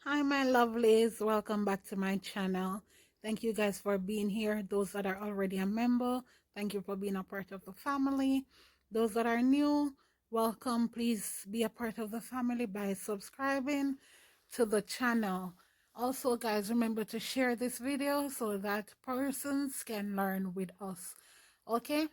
Hi, my lovelies. Welcome back to my channel. Thank you guys for being here. Those that are already a member, thank you for being a part of the family. Those that are new, welcome. Please be a part of the family by subscribing to the channel. Also, guys, remember to share this video so that persons can learn with us. Okay?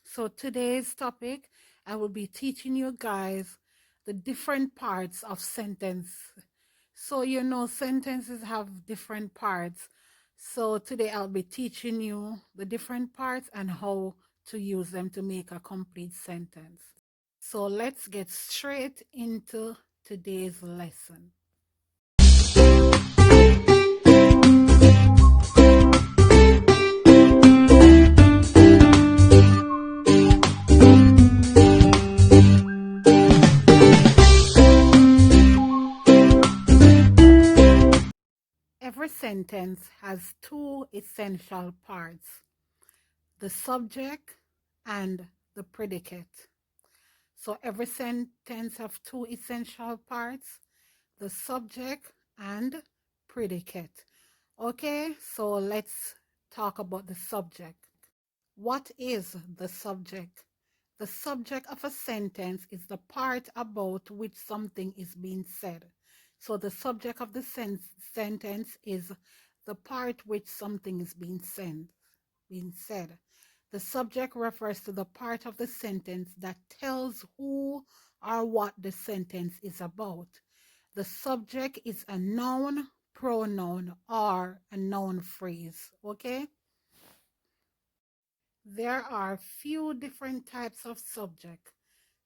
So today's topic, I will be teaching you guys the different parts of sentence. So, sentences have different parts. So today I'll be teaching you the different parts and how to use them to make a complete sentence. So let's get straight into today's lesson. Every sentence has two essential parts, the subject and the predicate. So every sentence has two essential parts, the subject and predicate. Okay, so let's talk about the subject. What is the subject? The subject of a sentence is the part about which something is being said. So the subject of the sentence is the part which something is being said. The subject refers to the part of the sentence that tells who or what the sentence is about. The subject is a noun, pronoun, or a noun phrase. Okay? There are few different types of subject.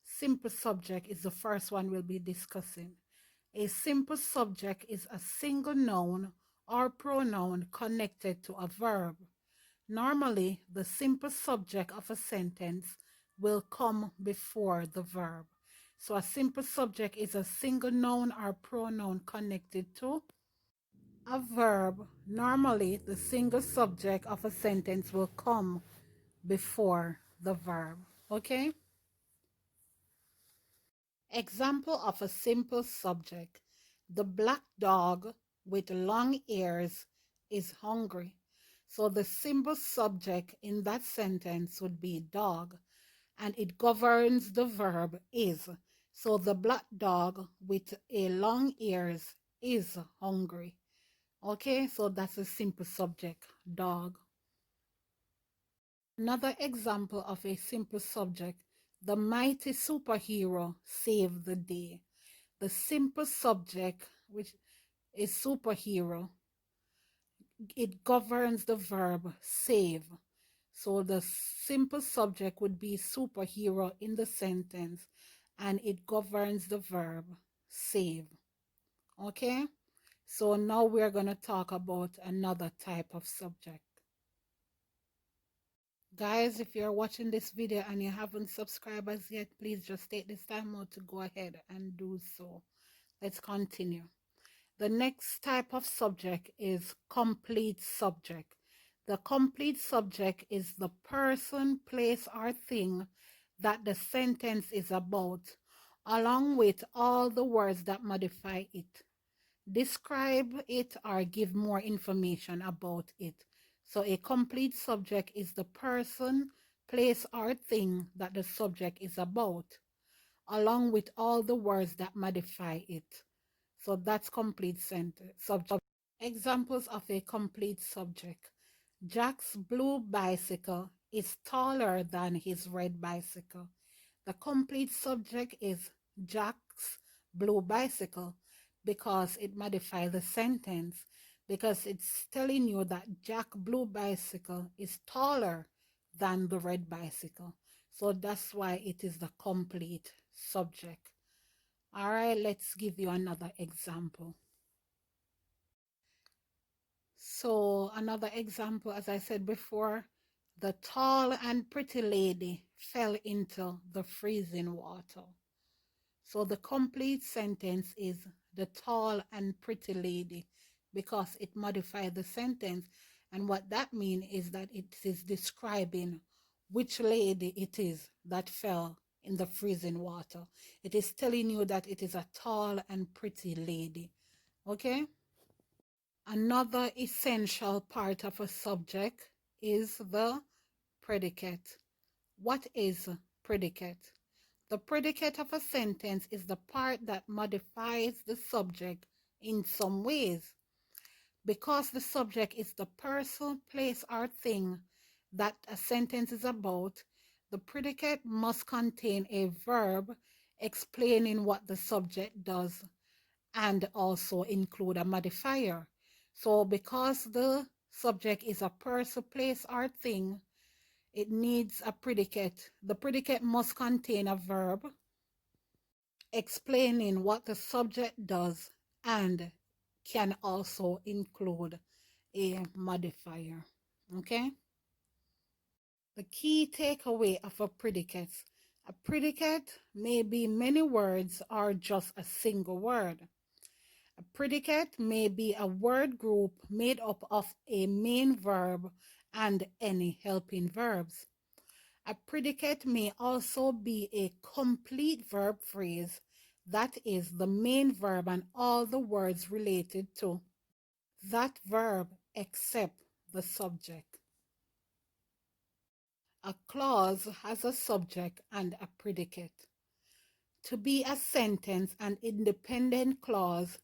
Simple subject is the first one we'll be discussing. A simple subject is a single noun or pronoun connected to a verb. Normally, the simple subject of a sentence will come before the verb. So a simple subject is a single noun or pronoun connected to a verb. Normally, the single subject of a sentence will come before the verb. Okay? Example of a simple subject. The black dog with long ears is hungry. So the simple subject in that sentence would be dog, and it governs the verb is. So the black dog with a long ears is hungry. Okay, so that's a simple subject, dog. Another example of a simple subject, the mighty superhero saved the day. The simple subject, which is superhero, it governs the verb save. So the simple subject would be superhero in the sentence, and it governs the verb save. Okay? So now we're going to talk about another type of subject. Guys, if you're watching this video and you haven't subscribed as yet, please just take this time out to go ahead and do so. Let's continue. The next type of subject is complete subject. The complete subject is the person, place, or thing that the sentence is about, along with all the words that modify it, describe it, or give more information about it. So a complete subject is the person, place, or thing that the subject is about, along with all the words that modify it. So that's complete subject. Examples of a complete subject. Jack's blue bicycle is taller than his red bicycle. The complete subject is Jack's blue bicycle because it modifies the sentence, because it's telling you that Jack blue bicycle is taller than the red bicycle. So that's why it is the complete subject. All right, let's give you another example. So another example, as I said before, the tall and pretty lady fell into the freezing water. So the complete sentence is the tall and pretty lady because it modified the sentence. And what that means is that it is describing which lady it is that fell in the freezing water. It is telling you that it is a tall and pretty lady. Okay? Another essential part of a subject is the predicate. What is predicate? The predicate of a sentence is the part that modifies the subject in some ways. Because the subject is the person, place, or thing that a sentence is about, the predicate must contain a verb explaining what the subject does and also include a modifier. So because the subject is a person, place, or thing, it needs a predicate. The predicate must contain a verb explaining what the subject does and can also include a modifier. Okay? The key takeaway of a predicate may be many words or just a single word. A predicate may be a word group made up of a main verb and any helping verbs. A predicate may also be a complete verb phrase, that is, the main verb and all the words related to that verb except the subject. A clause has a subject and a predicate. To be a sentence an independent clause,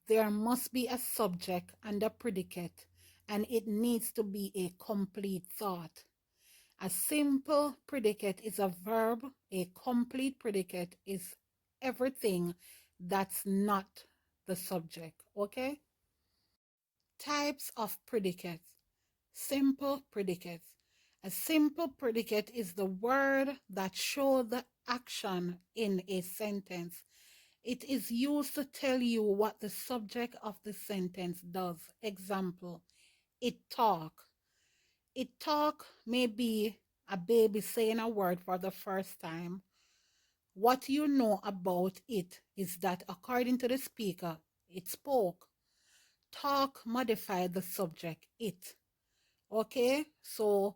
there must be a subject and a predicate, and it needs to be a complete thought. A simple predicate is a verb. A complete predicate is everything that's not the subject. Okay? Types of predicates. Simple predicates. A simple predicate is the word that shows the action in a sentence. It is used to tell you what the subject of the sentence does. Example, it talk. It talk may be a baby saying a word for the first time. What you know about it is that according to the speaker, it spoke. Talk modified the subject, it. Okay, so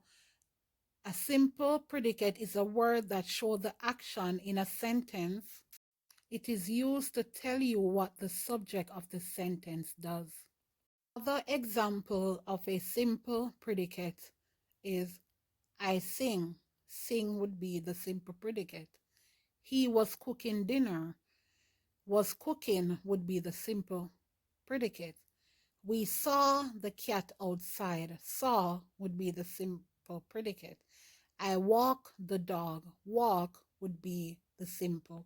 a simple predicate is a word that shows the action in a sentence. It is used to tell you what the subject of the sentence does. Another example of a simple predicate is I sing. Sing would be the simple predicate. He was cooking dinner. Was cooking would be the simple predicate. We saw the cat outside. Saw would be the simple predicate. I walk the dog. Walk would be the simple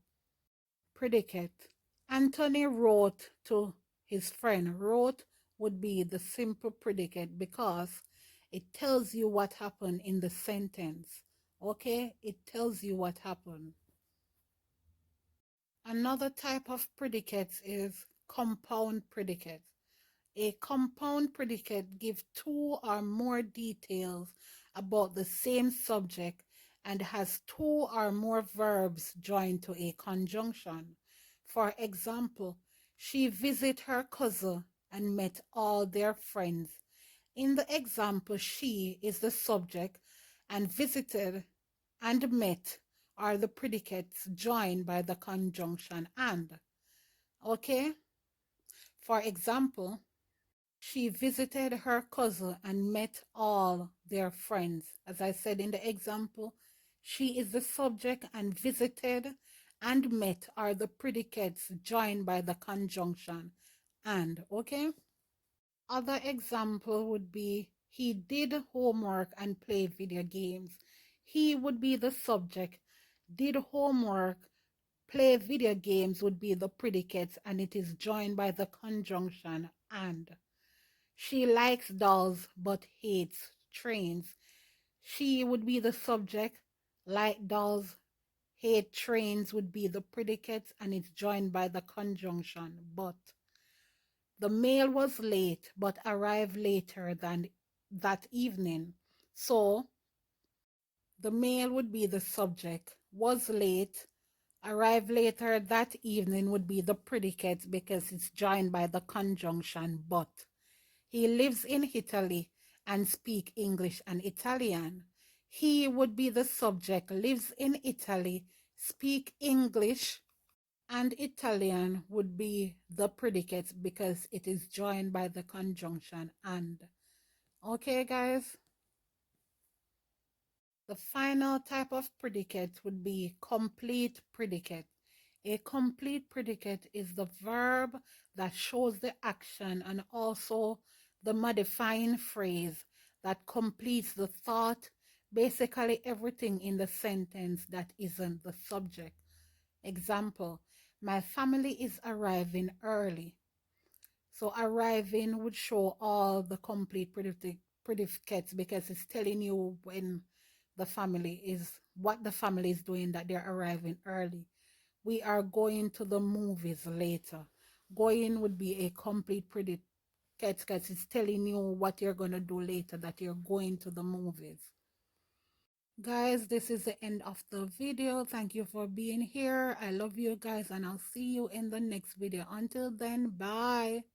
predicate. Anthony wrote to his friend. Wrote would be the simple predicate because it tells you what happened in the sentence. Okay? It tells you what happened. Another type of predicates is compound predicates. A compound predicate gives two or more details about the same subject and has two or more verbs joined to a conjunction. For example, she visited her cousin and met all their friends. In the example, she is the subject and visited and met are the predicates joined by the conjunction and. Okay? For example, she visited her cousin and met all their friends. As I said in the example, she is the subject and visited and met are the predicates joined by the conjunction and. Okay? Other example would be he did homework and play video games. He would be the subject. Did homework, play video games would be the predicates and it is joined by the conjunction and. She likes dolls but hates trains. She would be the subject. Like dolls, hate trains would be the predicates and it's joined by the conjunction but. The mail was late but arrived later than that evening. So the mail would be the subject. Was late, arrived later that evening would be the predicate because it's joined by the conjunction but. He lives in Italy and speak English and Italian. He would be the subject, lives in Italy, speak English And Italian would be the predicate because it is joined by the conjunction and. Okay, guys? The final type of predicate would be complete predicate. A complete predicate is the verb that shows the action and also the modifying phrase that completes the thought, basically everything in the sentence that isn't the subject. Example, my family is arriving early. So arriving would show all the complete predicates because it's telling you when the family is, what the family is doing, that they're arriving early. We are going to the movies later. Going would be a complete predicate because it's telling you what you're going to do later, that you're going to the movies. Guys, this is the end of the video. Thank you for being here. I love you guys and I'll see you in the next video. Until then, bye.